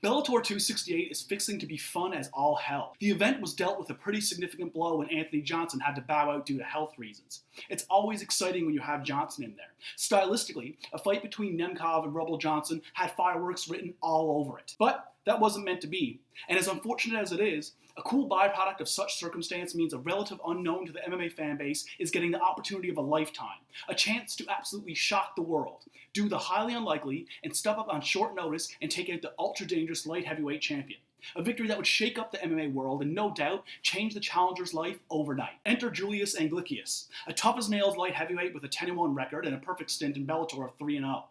Bellator 268 is fixing to be fun as all hell. The event was dealt with a pretty significant blow when Anthony Johnson had to bow out due to health reasons. It's always exciting when you have Johnson in there. Stylistically, a fight between Nemkov and Rebel Johnson had fireworks written all over it. But that wasn't meant to be, and as unfortunate as it is, a cool byproduct of such circumstance means a relative unknown to the MMA fanbase is getting the opportunity of a lifetime, a chance to absolutely shock the world, do the highly unlikely, and step up on short notice and take out the ultra-dangerous light heavyweight champion. A victory that would shake up the MMA world and no doubt change the challenger's life overnight. Enter Julius Anglikius, a tough-as-nails light heavyweight with a 10-1 record and a perfect stint in Bellator of 3-0.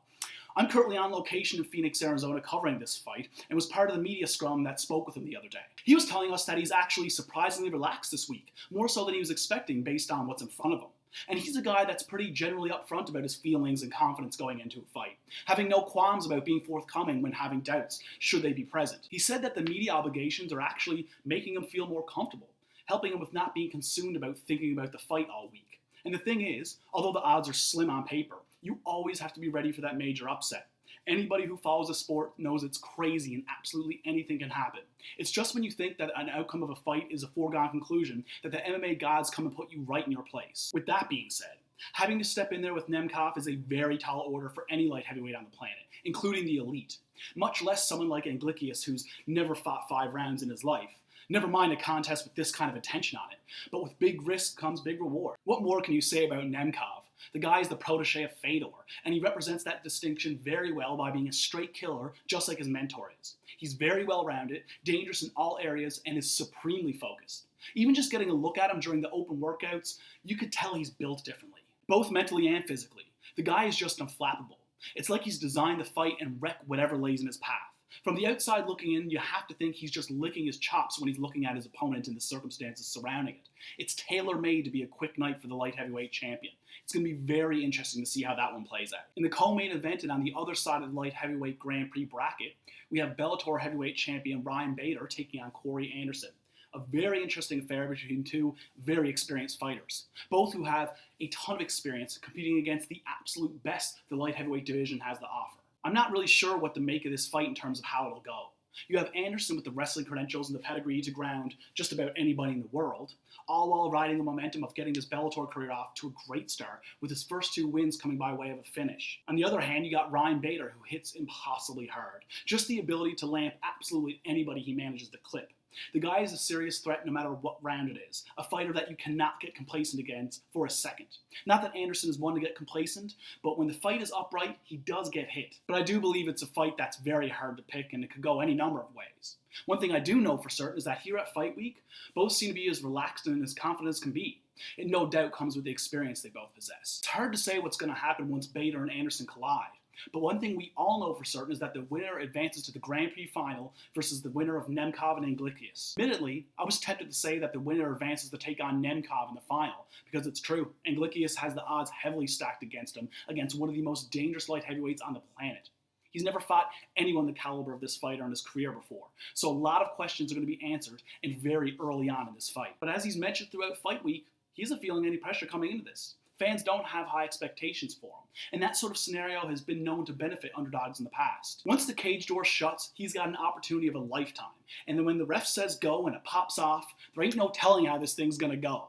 I'm currently on location in Phoenix, Arizona covering this fight and was part of the media scrum that spoke with him the other day. He was telling us that he's actually surprisingly relaxed this week, more so than he was expecting based on what's in front of him. And he's a guy that's pretty generally upfront about his feelings and confidence going into a fight, having no qualms about being forthcoming when having doubts, should they be present. He said that the media obligations are actually making him feel more comfortable, helping him with not being consumed about thinking about the fight all week. And the thing is, although the odds are slim on paper, you always have to be ready for that major upset. Anybody who follows the sport knows it's crazy and absolutely anything can happen. It's just when you think that an outcome of a fight is a foregone conclusion that the MMA gods come and put you right in your place. With that being said, having to step in there with Nemkov is a very tall order for any light heavyweight on the planet, including the elite. Much less someone like Anglikius who's never fought 5 rounds in his life. Never mind a contest with this kind of attention on it, but with big risk comes big reward. What more can you say about Nemkov? The guy is the protege of Fedor, and he represents that distinction very well by being a straight killer, just like his mentor is. He's very well-rounded, dangerous in all areas, and is supremely focused. Even just getting a look at him during the open workouts, you could tell he's built differently, both mentally and physically. The guy is just unflappable. It's like he's designed to fight and wreck whatever lays in his path. From the outside looking in, you have to think he's just licking his chops when he's looking at his opponent and the circumstances surrounding it. It's tailor-made to be a quick night for the light heavyweight champion. It's going to be very interesting to see how that one plays out. In the co-main event and on the other side of the light heavyweight Grand Prix bracket, we have Bellator heavyweight champion Ryan Bader taking on Corey Anderson. A very interesting affair between two very experienced fighters, both who have a ton of experience competing against the absolute best the light heavyweight division has to offer. I'm not really sure what to make of this fight in terms of how it'll go. You have Anderson with the wrestling credentials and the pedigree to ground just about anybody in the world, all while riding the momentum of getting his Bellator career off to a great start, with his first 2 wins coming by way of a finish. On the other hand, you got Ryan Bader, who hits impossibly hard. Just the ability to lamp absolutely anybody he manages to clip. The guy is a serious threat no matter what round it is, a fighter that you cannot get complacent against for a second. Not that Anderson is one to get complacent, but when the fight is upright, he does get hit. But I do believe it's a fight that's very hard to pick and it could go any number of ways. One thing I do know for certain is that here at Fight Week, both seem to be as relaxed and as confident as can be. It no doubt comes with the experience they both possess. It's hard to say what's going to happen once Bader and Anderson collide. But one thing we all know for certain is that the winner advances to the Grand Prix final versus the winner of Nemkov and Anglikius. Admittedly, I was tempted to say that the winner advances to take on Nemkov in the final, because it's true, Anglikius has the odds heavily stacked against him, against one of the most dangerous light heavyweights on the planet. He's never fought anyone the caliber of this fighter in his career before, so a lot of questions are going to be answered and very early on in this fight. But as he's mentioned throughout Fight Week, he isn't feeling any pressure coming into this. Fans don't have high expectations for him, and that sort of scenario has been known to benefit underdogs in the past. Once the cage door shuts, he's got an opportunity of a lifetime, and then when the ref says go and it pops off, there ain't no telling how this thing's gonna go.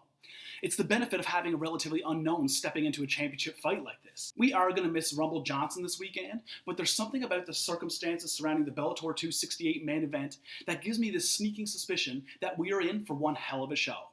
It's the benefit of having a relatively unknown stepping into a championship fight like this. We are going to miss Rumble Johnson this weekend, but there's something about the circumstances surrounding the Bellator 268 main event that gives me this sneaking suspicion that we are in for one hell of a show.